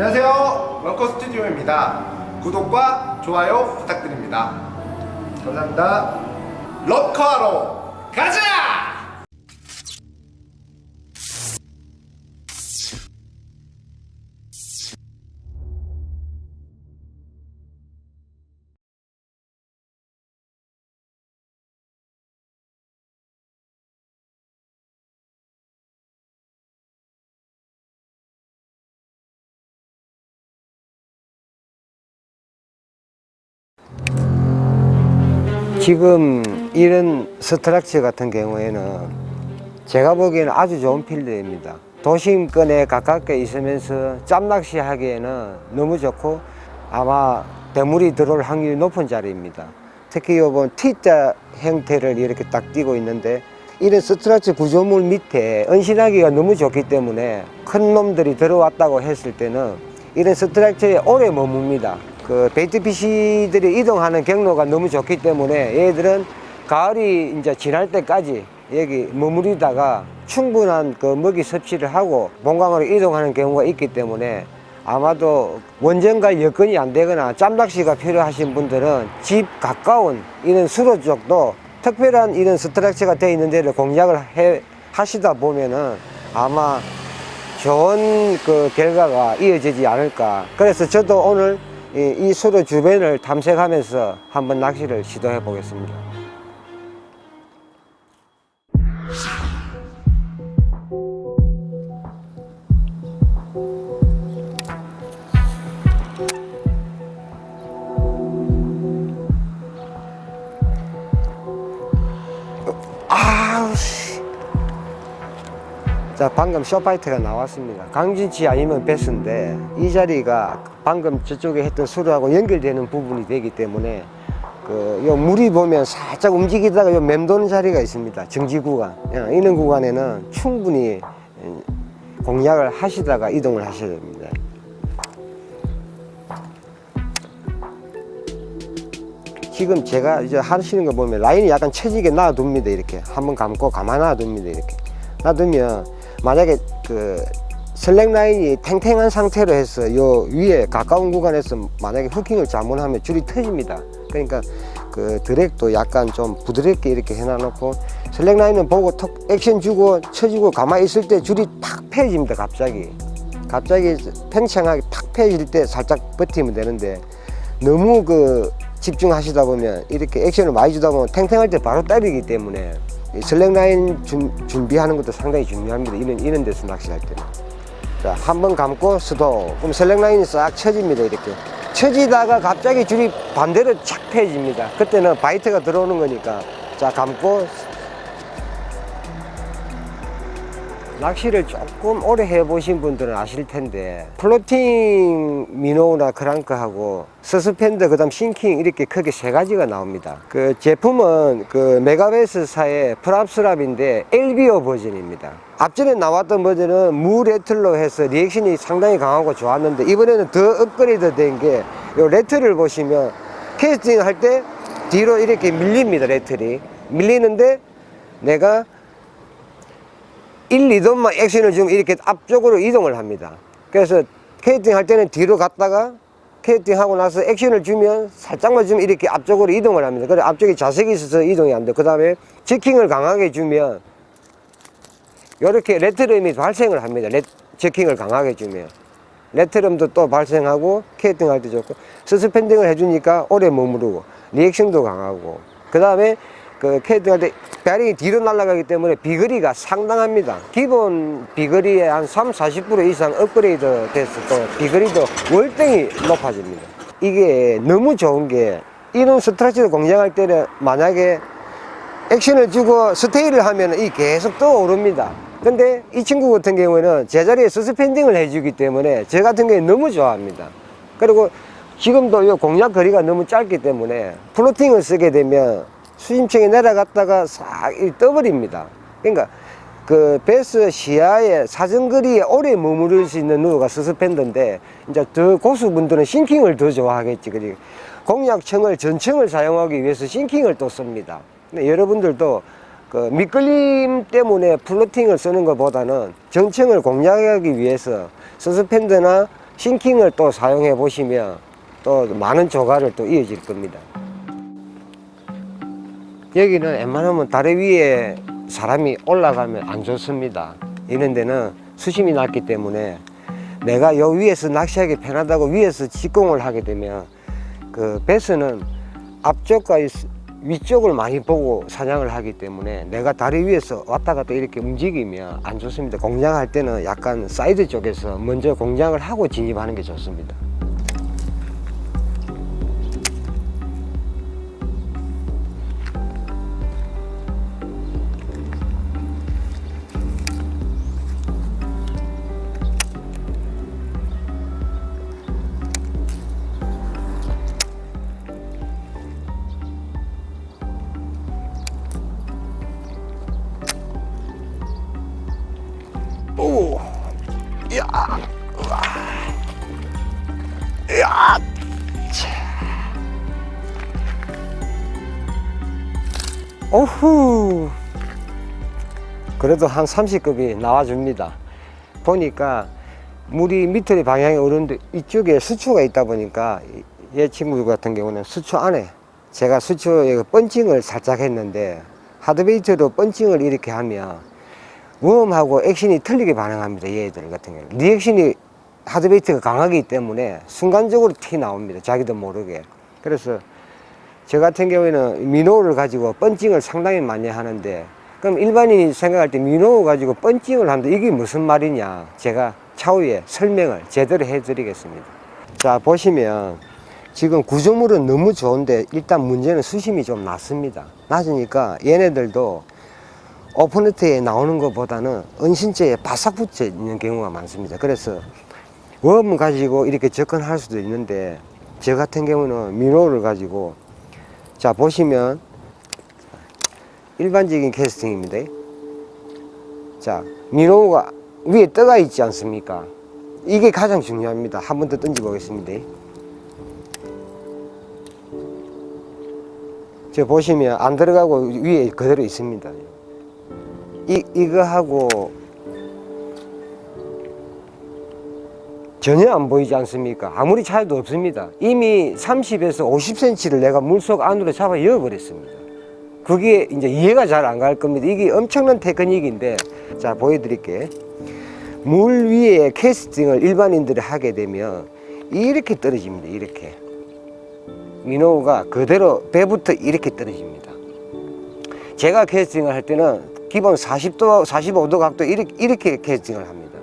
안녕하세요, 런커 스튜디오입니다. 구독과 좋아요 부탁드립니다. 감사합니다. 런커하러 가자! 지금 이런 스트럭처 같은 경우에는 제가 보기에는 아주 좋은 필드입니다. 도심권에 가깝게 있으면서 짬낚시 하기에는 너무 좋고 아마 대물이 들어올 확률이 높은 자리입니다. 특히 이번 T자 형태를 이렇게 딱 띄고 있는데 이런 스트럭처 구조물 밑에 은신하기가 너무 좋기 때문에 큰 놈들이 들어왔다고 했을 때는 이런 스트럭처에 오래 머뭅니다. 그 베이트피쉬들이 이동하는 경로가 너무 좋기 때문에 얘들은 가을이 이제 지날 때까지 여기 머무르다가 충분한 그 먹이 섭취를 하고 본강으로 이동하는 경우가 있기 때문에 아마도 원전갈 여건이 안 되거나 짬낚시가 필요하신 분들은 집 가까운 이런 수로 쪽도 특별한 이런 스트럭처가 되어 있는 데를 공략을 하시다 보면은 아마 좋은 그 결과가 이어지지 않을까. 그래서 저도 오늘 이 수로 주변을 탐색하면서 한번 낚시를 시도해 보겠습니다. 자, 방금 쇼파이트가 나왔습니다. 강진치 아니면 베스인데 이 자리가 방금 저쪽에 했던 수로하고 연결되는 부분이 되기 때문에 요 물이 보면 살짝 움직이다가 요 맴도는 자리가 있습니다. 정지 구간. 이런 구간에는 충분히 공략을 하시다가 이동을 하셔야 됩니다. 지금 제가 이제 하시는 거 보면 라인이 약간 처지게 놔둡니다. 이렇게 한번 감고 가만 놔둡니다. 이렇게 놔두면 만약에 그 슬랙 라인이 탱탱한 상태로 해서 요 위에 가까운 구간에서 만약에 후킹을 잘못하면 줄이 터집니다. 그러니까 그 드랙도 약간 좀 부드럽게 이렇게 해놔놓고 슬랙 라인은 보고 턱 액션 주고 쳐주고 가만히 있을 때 줄이 탁 펴집니다. 갑자기 팽창하게 탁 펴질 때 살짝 버티면 되는데 너무 그 집중하시다 보면 이렇게 액션을 많이 주다 보면 탱탱할 때 바로 때리기 때문에 슬랙 라인 준비하는 것도 상당히 중요합니다. 이런 데서 낚시할 때는. 자, 한번 감고 스톱. 그럼 슬랙 라인이 싹 쳐집니다. 이렇게. 쳐지다가 갑자기 줄이 반대로 착 펴집니다. 그때는 바이트가 들어오는 거니까. 자, 감고. 낚시를 조금 오래 해보신 분들은 아실 텐데 플로팅 미노우나 크랑크하고 서스펜더 그다음 싱킹 이렇게 크게 세 가지가 나옵니다. 그 제품은 그 메가베스사의 프랍스랍인데 LBO 버전입니다. 앞전에 나왔던 버전은 무 레틀로 해서 리액션이 상당히 강하고 좋았는데 이번에는 더 업그레이드 된 게 요 레틀을 보시면 캐스팅 할 때 뒤로 이렇게 밀립니다. 레틀이 밀리는데 내가 1, 2돈만 액션을 주면 이렇게 앞쪽으로 이동을 합니다. 그래서 캐스팅 할 때는 뒤로 갔다가 캐스팅 하고 나서 액션을 주면 살짝만 주면 이렇게 앞쪽으로 이동을 합니다. 그래 앞쪽에 자석이 있어서 이동이 안 돼. 그 다음에 저킹을 강하게 주면 이렇게 레트럼이 발생을 합니다. 저킹을 강하게 주면 레트럼도 또 발생하고 캐스팅 할 때 좋고 서스펜딩을 해주니까 오래 머무르고 리액션도 강하고 그 다음에 그 캐스팅할 때 베어링이 뒤로 날아가기 때문에 비거리가 상당합니다. 기본 비거리의 한 30-40% 이상 업그레이드 돼서 또 비거리도 월등히 높아집니다. 이게 너무 좋은 게 이런 스트럭처를 공략할 때는 만약에 액션을 주고 스테이를 하면 이 계속 떠오릅니다. 근데 이 친구 같은 경우에는 제자리에 서스펜딩을 해주기 때문에 저 같은 경우에 너무 좋아합니다. 그리고 지금도 이 공략 거리가 너무 짧기 때문에 플로팅을 쓰게 되면 수심층에 내려갔다가 싹 떠버립니다. 그러니까 그 베스 시야에 사정거리에 오래 머무를 수 있는 누가 서스펜더인데 이제 더 고수분들은 싱킹을 더 좋아하겠지. 그리고 공략청을 전청을 사용하기 위해서 싱킹을 또 씁니다. 근데 여러분들도 그 밑걸림 때문에 플로팅을 쓰는 것보다는 정청을 공략하기 위해서 서스펜더나 싱킹을 또 사용해 보시면 또 많은 조과를 또 이어질 겁니다. 여기는 웬만하면 다리 위에 사람이 올라가면 안 좋습니다. 이런 데는 수심이 낮기 때문에 내가 요 위에서 낚시하기 편하다고 위에서 직공을 하게 되면 그 배스는 앞쪽과 위쪽을 많이 보고 사냥을 하기 때문에 내가 다리 위에서 왔다 갔다 이렇게 움직이면 안 좋습니다. 공략할 때는 약간 사이드 쪽에서 먼저 공략을 하고 진입하는 게 좋습니다. 오, 야, 우와, 야, 차. 오후. 그래도 한 30급이 나와줍니다. 보니까 물이 밑으로 방향이 오르는데 이쪽에 수초가 있다 보니까 얘 친구 같은 경우는 수초 안에 제가 수초에 펀칭을 살짝 했는데 하드베이트로 펀칭을 이렇게 하면 웜하고 액션이 틀리게 반응합니다. 얘들 같은 경우는 리액션이 하드베이트가 강하기 때문에 순간적으로 티 나옵니다. 자기도 모르게. 그래서 저 같은 경우에는 미노를 가지고 펀칭을 상당히 많이 하는데, 그럼 일반인이 생각할 때 미노 가지고 펀칭을 하는데 이게 무슨 말이냐, 제가 차후에 설명을 제대로 해 드리겠습니다. 자, 보시면 지금 구조물은 너무 좋은데 일단 문제는 수심이 좀 낮습니다. 낮으니까 얘네들도 오픈네트에 나오는 것보다는 은신처에 바싹 붙어 있는 경우가 많습니다. 그래서 웜 가지고 이렇게 접근할 수도 있는데 저 같은 경우는 미노를 가지고, 자 보시면 일반적인 캐스팅입니다. 자, 미노가 위에 떠가 있지 않습니까? 이게 가장 중요합니다. 한 번 더 던져 보겠습니다. 저 보시면 안 들어가고 위에 그대로 있습니다. 이거하고 전혀 안 보이지 않습니까? 아무리 차이도 없습니다. 이미 30에서 50cm를 내가 물속 안으로 잡아 이어버렸습니다. 그게 이제 이해가 잘 안 갈 겁니다. 이게 엄청난 테크닉인데, 자 보여드릴게요. 물 위에 캐스팅을 일반인들이 하게 되면 이렇게 떨어집니다. 이렇게 미노우가 그대로 배부터 이렇게 떨어집니다. 제가 캐스팅을 할 때는 기본 40도, 45도 각도 이렇게 캐스팅을 합니다.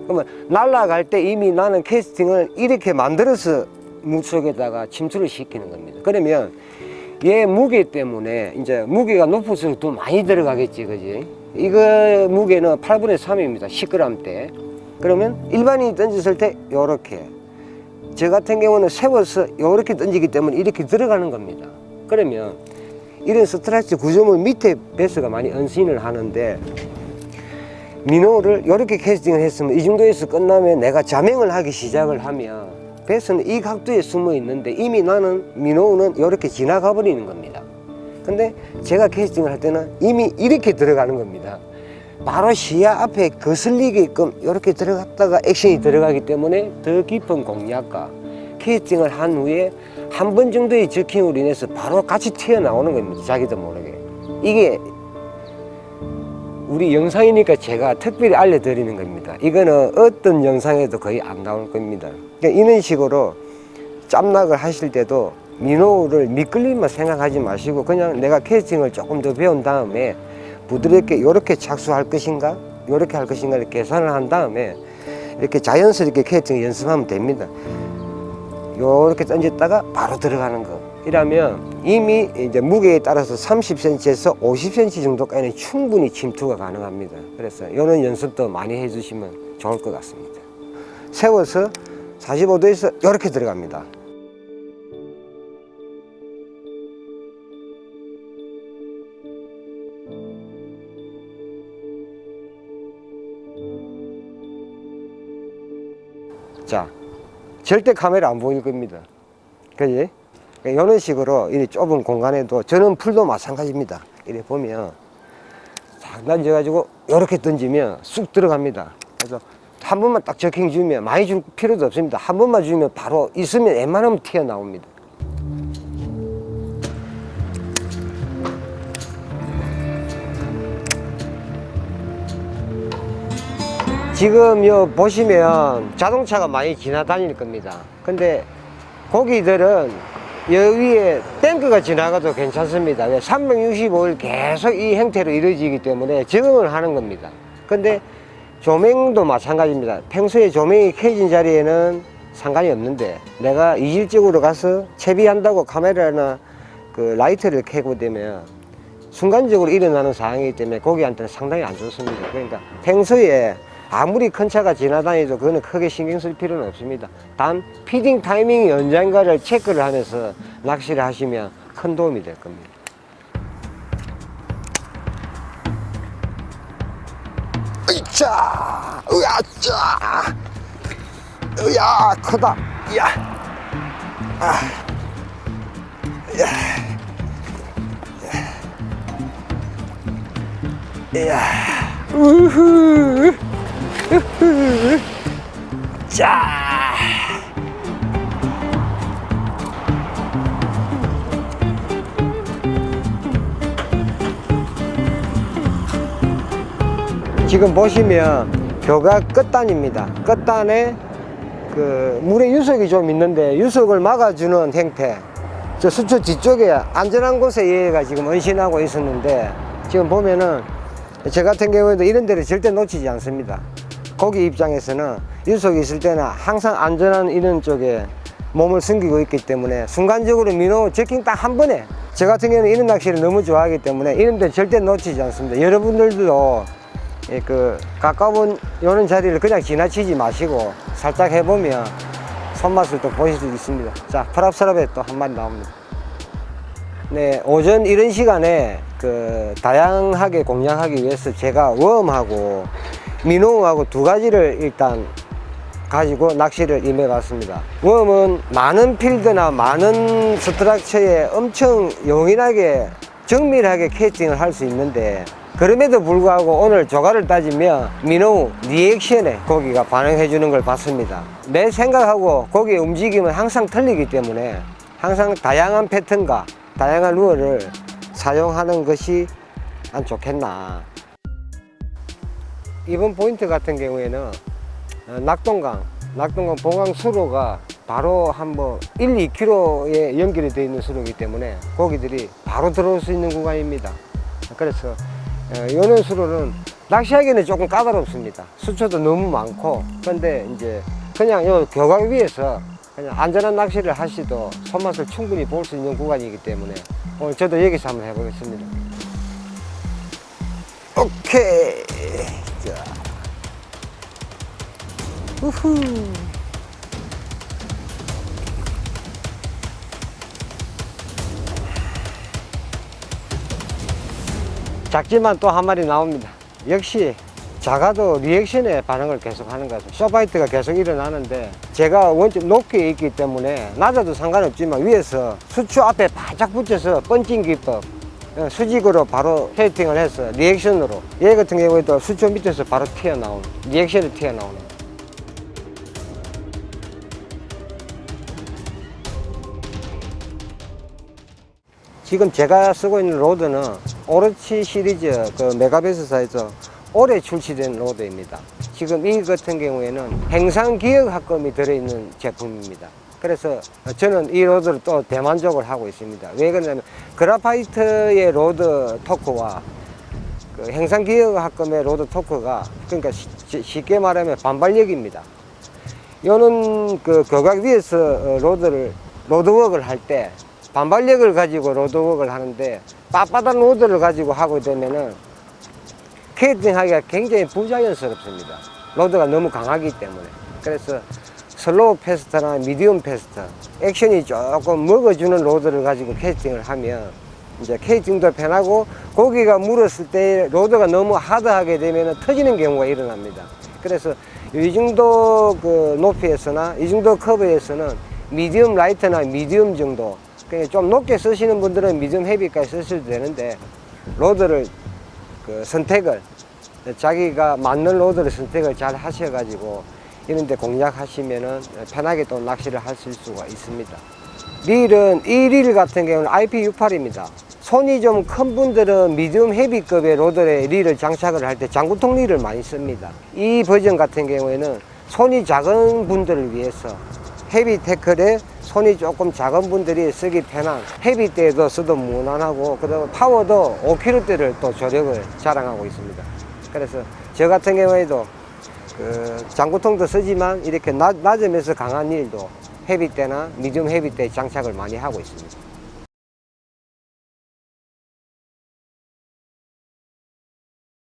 그러면 날아갈 때 이미 나는 캐스팅을 이렇게 만들어서 물속에다가 침투를 시키는 겁니다. 그러면 얘 무게 때문에 이제 무게가 높을수록 더 많이 들어가겠지, 그지? 이거 무게는 8분의 3입니다. 10g대. 그러면 일반인이 던졌을 때 요렇게, 저 같은 경우는 세워서 요렇게 던지기 때문에 이렇게 들어가는 겁니다. 그러면 이런 스트라이크 구조물 밑에 배스가 많이 은신을 하는데, 미노를 이렇게 캐스팅을 했으면 이 정도에서 끝나면 내가 자명을 하기 시작을 하면 배스는 이 각도에 숨어 있는데 이미 나는 미노는 이렇게 지나가 버리는 겁니다. 근데 제가 캐스팅을 할 때는 이미 이렇게 들어가는 겁니다. 바로 시야 앞에 거슬리게끔 이렇게 들어갔다가 액션이 들어가기 때문에 더 깊은 공략과 캐스팅을 한 후에 한 번 정도의 저킹으로 인해서 바로 같이 튀어나오는 겁니다. 자기도 모르게. 이게 우리 영상이니까 제가 특별히 알려드리는 겁니다. 이거는 어떤 영상에도 거의 안 나올 겁니다. 그러니까 이런 식으로 짬낙을 하실 때도 미노를 미끌림만 생각하지 마시고 그냥 내가 캐스팅을 조금 더 배운 다음에 부드럽게 이렇게 착수할 것인가 이렇게 할 것인가 이렇게 계산을 한 다음에 이렇게 자연스럽게 캐스팅 연습하면 됩니다. 이렇게 던졌다가 바로 들어가는 거. 이라면 이미 이제 무게에 따라서 30cm에서 50cm 정도까지는 충분히 침투가 가능합니다. 그래서 이런 연습도 많이 해주시면 좋을 것 같습니다. 세워서 45도에서 이렇게 들어갑니다. 자, 절대 카메라 안 보일 겁니다. 그지? 이런 식으로 이 좁은 공간에도 저는 풀도 마찬가지입니다. 이렇게 보면 딱 던져가지고 이렇게 던지면 쑥 들어갑니다. 그래서 한 번만 딱 적킹 주면 많이 줄 필요도 없습니다. 한 번만 주면 바로 있으면 웬만하면 튀어나옵니다. 지금 요 보시면 자동차가 많이 지나다닐 겁니다. 근데 고기들은 여 위에 탱크가 지나가도 괜찮습니다. 왜? 365일 계속 이 형태로 이루어지기 때문에 적응을 하는 겁니다. 근데 조명도 마찬가지입니다. 평소에 조명이 켜진 자리에는 상관이 없는데 내가 이질적으로 가서 채비한다고 카메라나 그 라이트를 켜고 되면 순간적으로 일어나는 상황이기 때문에 고기한테는 상당히 안 좋습니다. 그러니까 평소에 아무리 큰 차가 지나다니도 그거는 크게 신경 쓸 필요는 없습니다. 단 피딩 타이밍이 언젠가를 체크를 하면서 낚시를 하시면 큰 도움이 될 겁니다. 으쌰! 으야짜! 으야! 크다! 야! 아! 야! 야! 우후! 우후! 자! 지금 보시면 벼가 끝단입니다. 끝단에 그 물에 유속이 좀 있는데 유속을 막아주는 형태. 저 수초 뒤쪽에 안전한 곳에 얘가 지금 은신하고 있었는데 지금 보면은 저 같은 경우에도 이런 데를 절대 놓치지 않습니다. 고기 입장에서는 유속이 있을 때는 항상 안전한 이런 쪽에 몸을 숨기고 있기 때문에 순간적으로 민호 적킹 딱 한 번에 저 같은 경우는 이런 낚시를 너무 좋아하기 때문에 이런 데 절대 놓치지 않습니다. 여러분들도 그 가까운 요런 자리를 그냥 지나치지 마시고 살짝 해보면 손맛을 또 보실 수 있습니다. 자, 프랍스랍에 또 한 마리 나옵니다. 네, 오전 이런 시간에 그 다양하게 공략하기 위해서 제가 웜하고 민호하고 두 가지를 일단 가지고 낚시를 임해 봤습니다. 웜은 많은 필드나 많은 스트럭처에 엄청 용인하게 정밀하게 캐스팅을 할 수 있는데 그럼에도 불구하고 오늘 조과를 따지면 민호 리액션에 고기가 반응해 주는 걸 봤습니다. 내 생각하고 고기의 움직임은 항상 틀리기 때문에 항상 다양한 패턴과 다양한 루어를 사용하는 것이 안 좋겠나. 이번 포인트 같은 경우에는 낙동강 봉황 수로가 바로 한번 1, 2km에 연결이 되어 있는 수로이기 때문에 고기들이 바로 들어올 수 있는 구간입니다. 그래서 요런 수로는 낚시하기에는 조금 까다롭습니다. 수초도 너무 많고, 그런데 이제 그냥 요 교각 위에서 그냥 안전한 낚시를 하시도 손맛을 충분히 볼 수 있는 구간이기 때문에 오늘 저도 여기서 한번 해보겠습니다. 오케이. 자. 우후. 작지만 또 한 마리 나옵니다. 역시 작아도 리액션에 반응을 계속 하는 것 같습니다. 쇼바이트가 계속 일어나는데 제가 원점 높게 있기 때문에 낮아도 상관없지만 위에서 수초 앞에 바짝 붙여서 펀칭 기법 수직으로 바로 캐스팅을 해서 리액션으로 얘 같은 경우에도 수초 밑에서 바로 튀어나오는 리액션이 튀어나오는. 지금 제가 쓰고 있는 로드는 오로치 시리즈 그 메가베스사에서 올해 출시된 로드입니다. 지금 이 같은 경우에는 행상기억합금이 들어있는 제품입니다. 그래서 저는 이 로드를 또 대만족을 하고 있습니다. 왜 그러냐면 그라파이트의 로드 토크와 그 행상기억합금의 로드 토크가 그러니까 쉽게 말하면 반발력입니다. 요는 그 교각 위에서 로드웍을 할 때 반발력을 가지고 로드웍을 하는데 빳빳한 로드를 가지고 하고 되면은 캐스팅하기가 굉장히 부자연스럽습니다. 로드가 너무 강하기 때문에. 그래서 슬로우 패스트나 미디움 패스트 액션이 조금 먹어주는 로드를 가지고 캐스팅을 하면 이제 캐스팅도 편하고 고기가 물었을 때 로드가 너무 하드하게 되면 터지는 경우가 일어납니다. 그래서 이 정도 그 높이에서나 이 정도 커브에서는 미디움 라이트나 미디움 정도 좀 높게 쓰시는 분들은 미디움 헤비까지 쓰셔도 되는데 로드를 그 선택을 자기가 맞는 로드를 선택을 잘 하셔가지고 이런 데 공략하시면은 편하게 또 낚시를 하실 수가 있습니다. 릴은 이 릴 같은 경우는 IP68입니다. 손이 좀 큰 분들은 미디움 헤비급의 로드에 릴을 장착을 할 때 장구통 릴을 많이 씁니다. 이 버전 같은 경우에는 손이 작은 분들을 위해서 헤비 태클에 손이 조금 작은 분들이 쓰기 편한 헤비 때도 써도 무난하고 그다음에 파워도 5kg대를 또 조력을 자랑하고 있습니다. 그래서 저 같은 경우에도 그 장구통도 쓰지만 이렇게 낮음에서 강한 릴도 헤비 때나 미디움 헤비 때 장착을 많이 하고 있습니다.